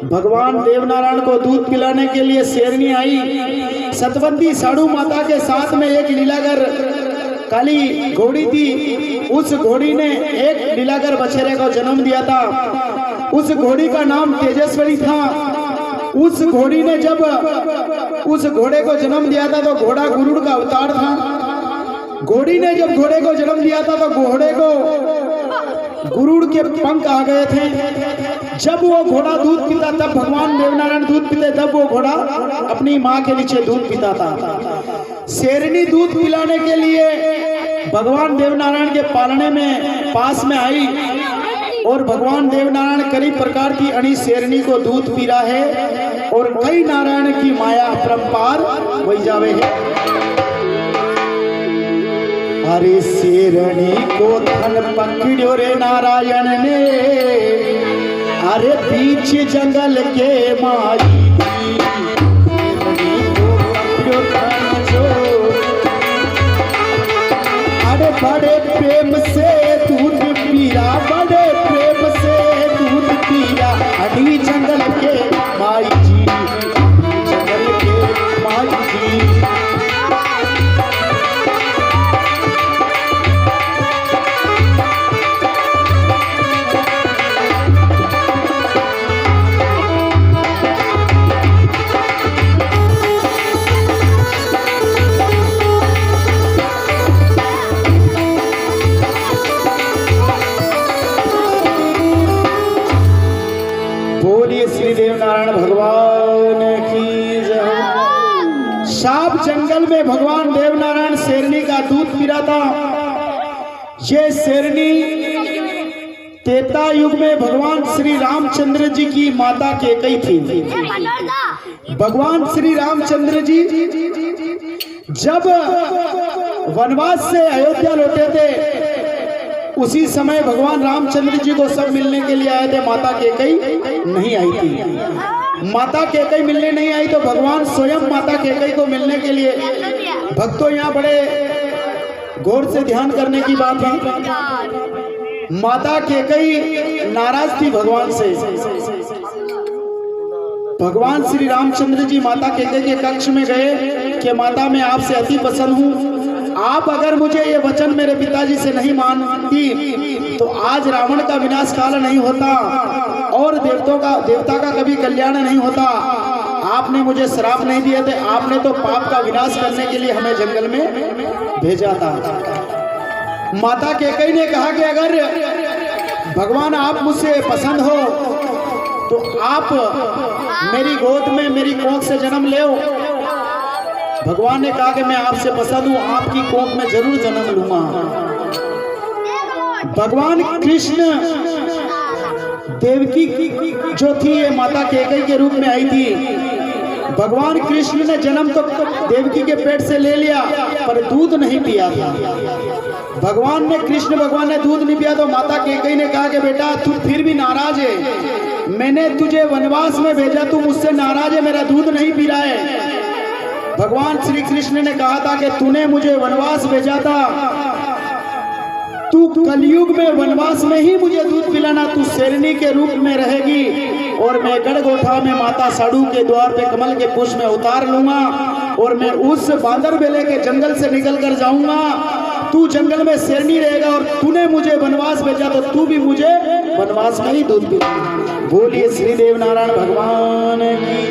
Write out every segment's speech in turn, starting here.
भगवान देवनारायण को दूध पिलाने के लिए शेरनी आई। सतवंती साड़ू माता के साथ में एक लीलागर काली घोड़ी थी। उस घोड़ी ने एक लीलागर बछेरे को जन्म दिया था। उस घोड़ी का नाम तेजस्वरी था। उस घोड़ी ने जब उस घोड़े को जन्म दिया था तो घोड़ा गुरुड़ का अवतार था। घोड़ी ने जब घोड़े को जन्म दिया था तो घोड़े को गुरुड़ के पंख आ गए थे। जब वो घोड़ा दूध पीता तब भगवान देवनारायण दूध पीते, तब वो घोड़ा अपनी माँ के नीचे दूध पीता था। शेरनी दूध पिलाने के लिए भगवान देवनारायण के पालने में पास में आई और भगवान देवनारायण कई प्रकार की अणी शेरनी को दूध पी रहा है और कई नारायण की माया अपरंपार वही जावे है। अरे शेरनी को धन पकड़ो रे नारायण ने, अरे बीच जंगल के माई अरे बड़े प्रेम से दूध पिया, बड़े प्रेम से दूध पिया अड़ी जंगल के माई जी, जंगल के माई जी। श्री देवनारायण भगवान की जय। साप जंगल में भगवान देवनारायण शेरनी का दूध पी रहा था। ये शेरनी त्रेता युग में भगवान श्री रामचंद्र जी की माता केकई थी। भगवान श्री रामचंद्र जी जब वनवास से अयोध्या लौटे थे उसी समय भगवान रामचंद्र जी को सब मिलने के लिए आए थे। माता केकई नहीं आई थी। माता केकई मिलने नहीं आई तो भगवान स्वयं माता केकई को मिलने के लिए, भक्तों यहाँ बड़े गौर से ध्यान करने की बात है। माता केकई नाराज थी भगवान से। भगवान श्री रामचंद्र जी माता केकई के कक्ष में गए कि माता मैं आपसे अति पसंद हूँ, आप अगर मुझे ये वचन मेरे पिताजी से नहीं मानती तो आज रावण का विनाश काल नहीं होता और देवता का कभी कल्याण नहीं होता। आपने मुझे श्राप नहीं दिए थे, आपने तो पाप का विनाश करने के लिए हमें जंगल में भेजा था। माता केकई ने कहा कि अगर भगवान आप मुझसे पसंद हो तो आप मेरी गोद में मेरी कोख से जन्म ले। भगवान ने कहा कि मैं आपसे पसंद हूं, आपकी कोख में जरूर जन्म लूंगा। भगवान कृष्ण देवकी जो थी ये माता केकई के रूप में आई थी। भगवान कृष्ण ने जन्म तो देवकी के पेट से ले लिया पर दूध नहीं पिया था। भगवान ने दूध नहीं पिया तो माता केकई ने कहा कि बेटा तू फिर भी नाराज है, मैंने तुझे वनवास में भेजा, तू मुझसे नाराज है, मेरा दूध नहीं पी रहा है। भगवान श्री कृष्ण ने कहा था कि तूने मुझे वनवास भेजा था, तू कलयुग में वनवास में ही मुझे दूध पिलाना, तू शेरनी के रूप में रहेगी और मैं गढ़गोठा में माता साड़ू के द्वार पे कमल के पुष्प में उतार लूंगा और मैं उस बांदर बेले के जंगल से निकल कर जाऊंगा। तू जंगल में शेरनी रहेगा और तूने मुझे वनवास भेजा तो तू भी मुझे वनवास में ही दूध पिलाना। बोलिए श्री देवनारायण भगवान की।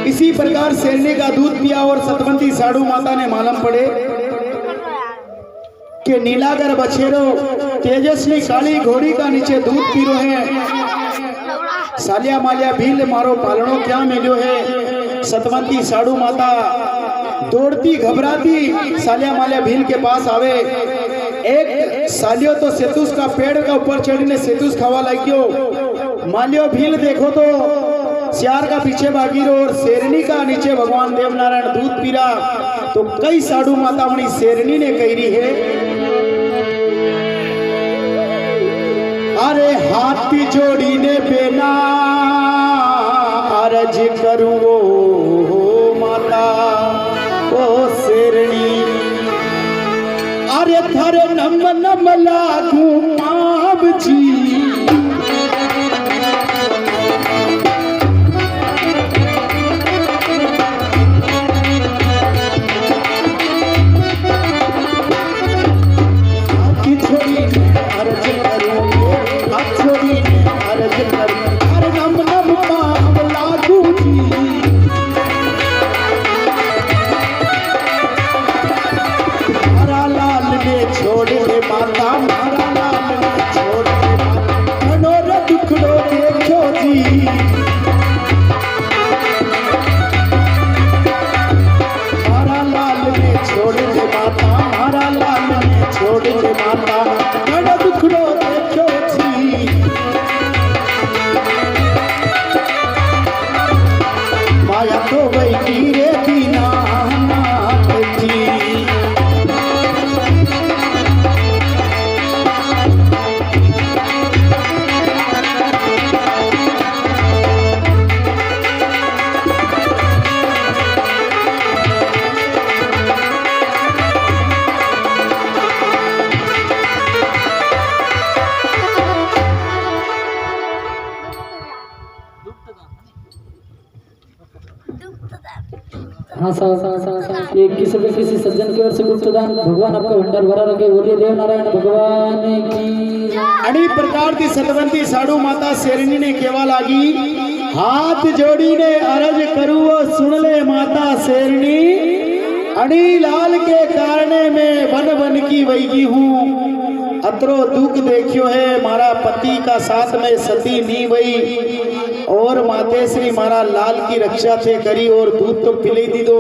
इसी प्रकार शेरनी का दूध पिया और सतवंती साड़ू माता ने मालूम पड़े कि नीलागर बछेरो तेजस्वी काली घोड़ी का नीचे दूध पीरो है। सालिया मालिया भील मारो पालनो क्या मिलो है। सतवंती साड़ू माता दौड़ती घबराती सालिया मालिया भील के पास आवे। एक सालियो तो सेतुस का पेड़ का ऊपर चढ़ने सेतुस खावा लगियो। मालियो भील देखो तो सियार का पीछे भागी रो और शेरनी का नीचे भगवान देवनारायण दूध पीरा। तो कई साधु माता मणि शेरनी ने कही है, अरे हाथी जोड़ी ने बेना अर्ज करूं ओ माता ओ शेरनी, अरे थरे नम नम लागू पाप जी दुखड़ो देखो जी मारा लाल ने छोड़ दे माता मारा लाल ने छोड़ दे माता घणो दुखड़ो देखो जी माया तो वही गिरे दीना जी हाँ साहब ये किसी सज्जन की ओर से गुप्तदान भगवान आपका भंडार भरा रखे बोलिए देव नारायण भगवान की। अड़ी प्रकार की सतवंती साड़ू माता शेरनी ने केवा लागी हाथ जोड़ी ने अरज करू सुन ले माता शेरनी अड़ी लाल के कारणे में वन वन की वैगी हूँ अतरो दुख देखियो है मारा पति का साथ में सती नी वही और माते श्री मारा लाल की रक्षा थे करी और दूध तो पिले दी दो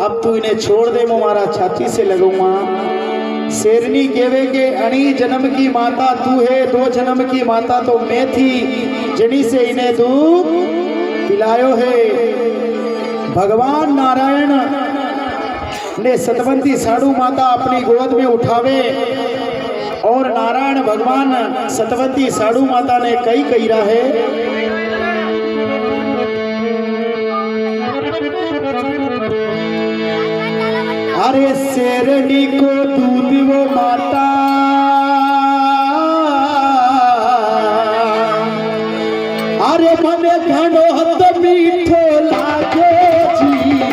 अब तू इन्हें छोड़ दे मैं मारा छाती से लगूंगा शेरनी केवे के अणी जन्म की माता तू है दो जन्म की माता तो मैं थी जनी से इन्हें दूध पिलायो है भगवान नारायण ने सतवंती साड़ू माता अपनी गोद में उठावे और नारायण भगवान सतवंती साड़ू माता ने कई कहीरा है अरे शेरनी को दूध वो माता अरे मने घणो हत मीठो लागे जी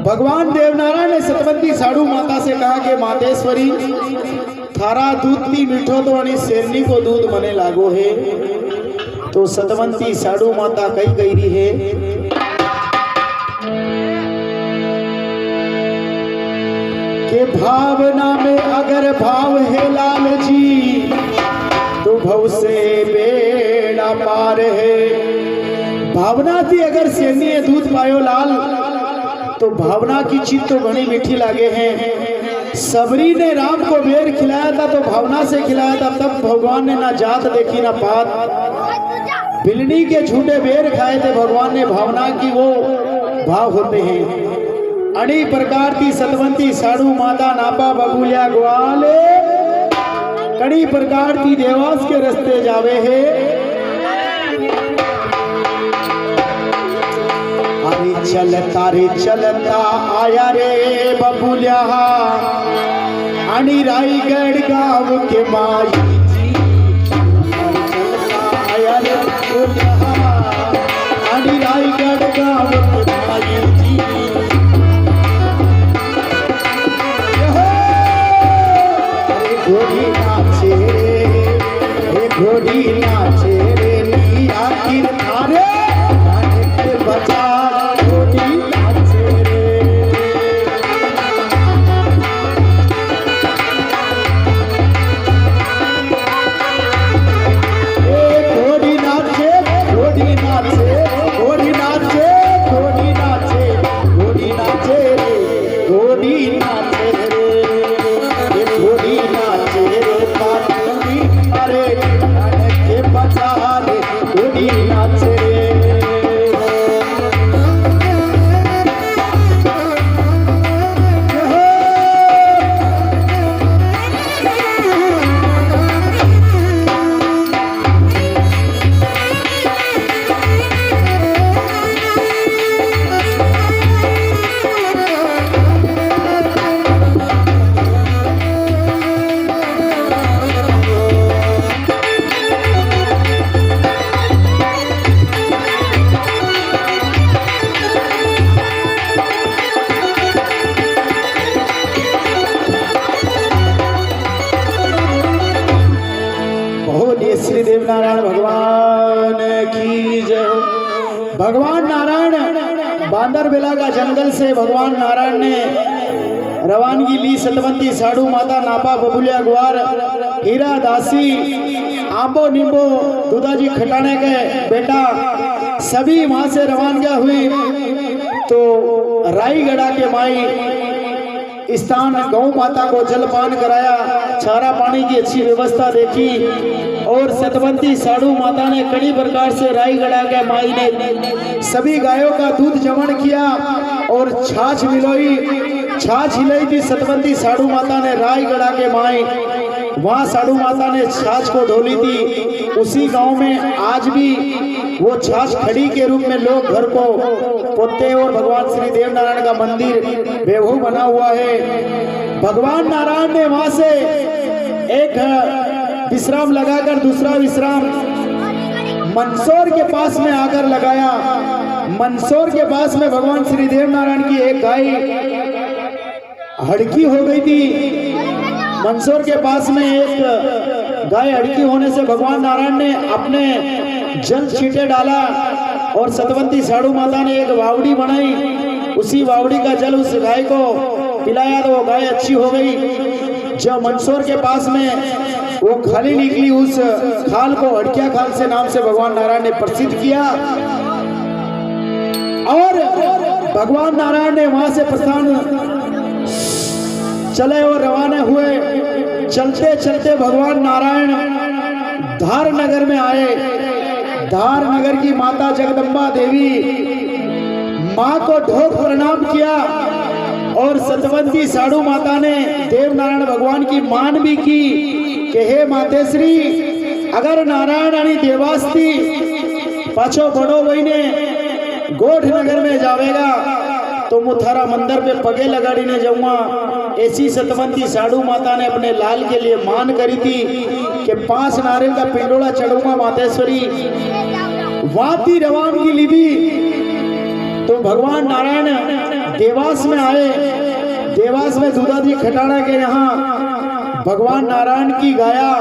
भगवान देवनारायण ने सतवंती साड़ू माता से कहा कि मातेश्वरी थारा दूध भी मीठो तो अणी शेरनी को दूध मने लागो है तो सतवंती साड़ू माता कई गईरी है के भावना में अगर भाव है लाल जी तो भव से बेड़ा पार है भावना थी अगर शेरनी दूध पायो लाल तो भावना की चीज तो बड़ी मीठी लागे हैं सबरी ने राम को बेर खिलाया था तो भावना से खिलाया था तब भगवान ने ना जात देखी ना पात बिलनी के झूठे बेर खाए थे भगवान ने भावना की वो भाव होते हैं अड़ी प्रकार की सतवंती साड़ू माता नापा बबूलिया ग्वाले कड़ी प्रकार की देवास के रास्ते जावे है रे चलता आया रे बबूलिया अणी रायगढ़ गाँव के माई जी आया रे बबूलिया अणी रायगढ़ गाँव के माई जी घोड़ी नाचे घोड़ी नाचे रे आखिर थारे बचा अरे ढोली नाचे श्री देव नारायण भगवान की जय हो। भगवान नारायण बांदरबेला का जंगल से भगवान नारायण ने रवानगी ली। सतवंती साधु माता नापा बबुलिया ग्वार हीरा दासी आंबो नींबो दूधाजी खटाने के बेटा सभी वहां से रवानगी हुई तो रायगढ़ा के माई स्थान गौ माता को जलपान कराया, चारा पानी की अच्छी व्यवस्था देखी और सतवंती साधु माता ने कई प्रकार से रायगढ़ा के माई ने सभी गायों का दूध जमण किया और छाछ हिलाई थी। सतवंती साधु माता ने रायगढ़ा के माई वहाँ साधु माता ने छाछ को ढोली थी। उसी गांव में आज भी वो छाछ खड़ी के रूप में लोग घर को पोते और भगवान श्री देव नारायण का मंदिर वैभव बना हुआ है। भगवान नारायण ने वहां से एक विश्राम लगाकर दूसरा विश्राम मंदसौर के पास में आकर लगाया। मंदसौर के पास में भगवान श्री देव नारायण की एक गाय हड़की हो गई थी। मंदसौर के पास में एक गाय हड़की होने से भगवान नारायण ने अपने जल छींटे डाला और सतवंती साधु माता ने एक वावड़ी बनाई। उसी वावड़ी का जल उस गाय को पिलाया तो वो गाय अच्छी हो गई। जब मंदसौर के पास में वो खाली निकली उस खाल को हड़किया खाल से नाम से भगवान नारायण ने प्रसिद्ध किया और भगवान नारायण ने वहां से प्रस्थान चले और रवाना हुए। चलते चलते भगवान नारायण धार नगर में आए। धार नगर की माता जगदम्बा देवी माँ को ढोक प्रणाम किया और सतवंती साधु माता ने देव नारायण भगवान की मान भी की कि हे मातेश्री अगर नारायण आणि देवास्ती पाछो बड़ो बहने गोठ नगर में जावेगा तो मुथारा मंदिर पे पगे लगाड़ी ने जाऊंगा। ऐसी सतवंती साधु माता ने अपने लाल के लिए मान करी थी कि 5 नारियल का पिंडोला चढ़ूंगा मातेश्वरी। वाती रवानगी ली थी तो भगवान नारायण देवास में आए। देवास में दूधाजी खटाना के यहाँ भगवान नारायण की गाया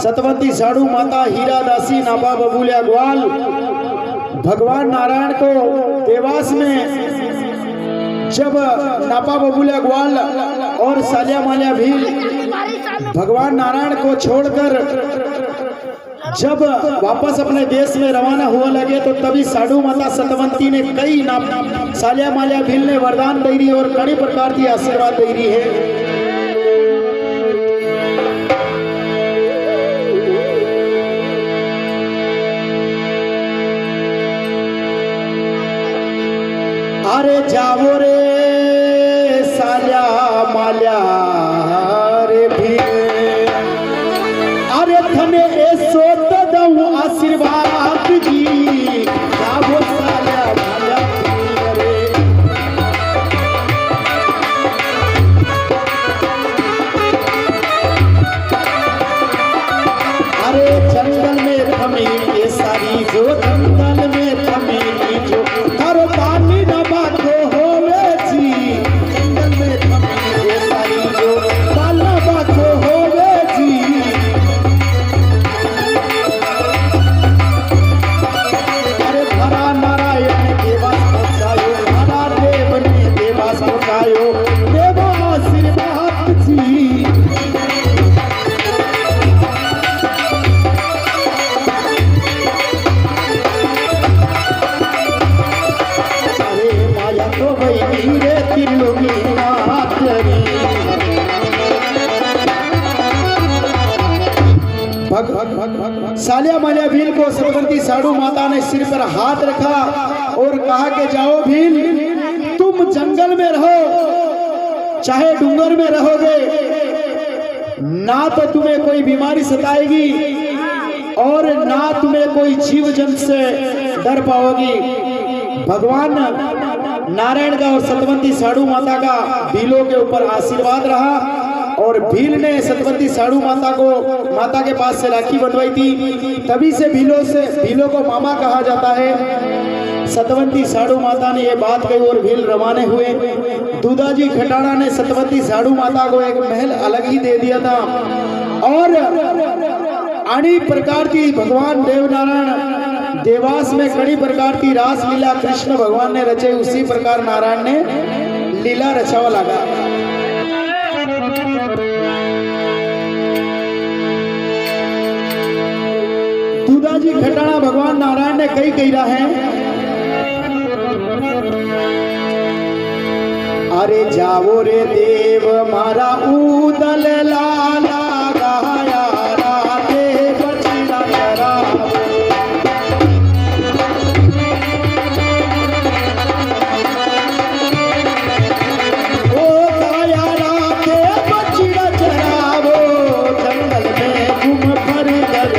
सतवंती साधु माता हीरा दासी नापा बबुलिया ग्वाल। भगवान नारायण को देवास में जब नापा बबुलिया ग्वाल और सालिया मालिया भील भगवान नारायण को छोड़कर जब वापस अपने देश में रवाना हुआ लगे तो तभी साधु माता सतवंती ने कई सालिया मालिया भील ने वरदान दे रही और कई प्रकार की आशीर्वाद दे रही है। अरे जावो रे सालिया मालिया रे भी अरे थने ऐसो तो दऊ आशीर्वाद जी जावो सालिया मालिया रे। अरे जंगल में थमी ये सारी जो जंगल में थमी जो हर पानी सालिया मालिया भील को सतवंती साड़ू माता ने सिर पर हाथ रखा और कहा कि जाओ भील, तुम जंगल में रहो चाहे डूंगर में रहोगे, ना तो तुम्हें कोई बीमारी सताएगी और ना तुम्हें कोई जीव जंतु से डर पाओगी। भगवान नारायण का और सतवंती साड़ू माता का भीलों के ऊपर आशीर्वाद रहा और भील ने सतवंती साड़ू माता के पास से राखी बंधवाई थी। तभी से भीलों को मामा कहा जाता है। सतवंती साड़ू माता ने ये बात कही और भील रवाने हुए। दूधाजी खटाड़ा ने सतवंती साड़ू माता को एक महल अलग ही दे दिया था और अनेक प्रकार की भगवान देवनारायण देवास में कई प्रकार की रासलीला कृष्ण भगवान ने रचे, उसी प्रकार नारायण ने लीला रचावा लगा। दूधाजी खटाड़ा भगवान नारायण ने कई कही रहा है, अरे जाओ रे देव मारा उदल लाला गाया राधे बछड़ा चरावो। ओ गाया राधे बछड़ा चरावो, जंगल में घूम फिर कर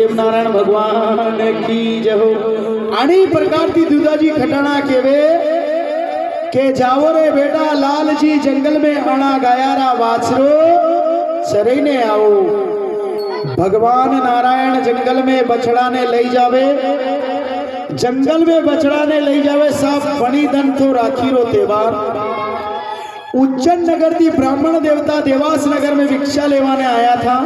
नारायण भगवान की जय हो। अनेक प्रकार की दूधाजी खटाना केवे के जाओ रे बेटा लाल जी जंगल में आना गायारा वाछरो चरने आओ। भगवान नारायण जंगल में बछड़ा ने ले जावे, जंगल में बछड़ा ने ले जावे सब बनी धन तो राखी रो त्योहार। उज्जैन नगर की ब्राह्मण देवता देवास नगर में भिक्षा लेवाने आया था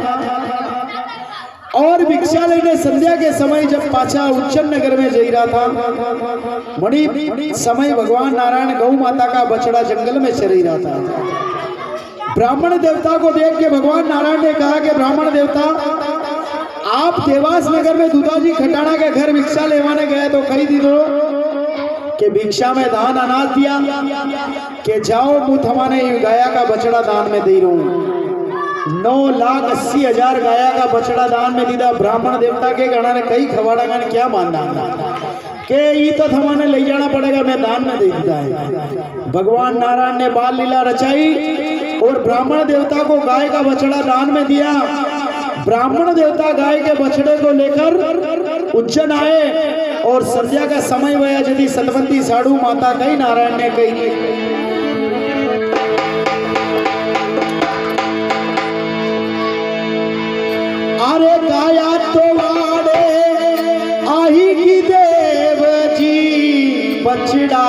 और भिक्षा लेने संध्या के समय जब पाछा उज्जैन नगर में जा रहा था, बड़ी समय भगवान नारायण गौ माता का बछड़ा जंगल में चर रहा था। ब्राह्मण देवता को देख के भगवान नारायण ने कहा कि ब्राह्मण देवता, आप देवास नगर में दूधाजी खटाड़ा के घर भिक्षा लेवाने गए तो कही दी दो कि भिक्षा में दान अनाज दिया कि जाओ मुँह थमाने गाया का बछड़ा दान में दे रहा हूँ। 9,80,000 गाया का बछड़ा दान में दीदा। ब्राह्मण देवता के गणा ने कई खवाड़ा गण क्या मानना के ये तो थमाने ले जाना पड़ेगा, मैं दान में दे दीदा है। भगवान नारायण ने बाल लीला रचाई और ब्राह्मण देवता को गाय का बछड़ा दान में दिया। ब्राह्मण देवता गाय के बछड़े को लेकर उज्जैन आए और संध्या का समय हुआ यदि सतवंती साड़ू माता कही नारायण ने कही अरे गाया तो वाड़े आही की देव जी, बछड़ा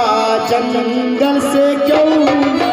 जंगल से क्यों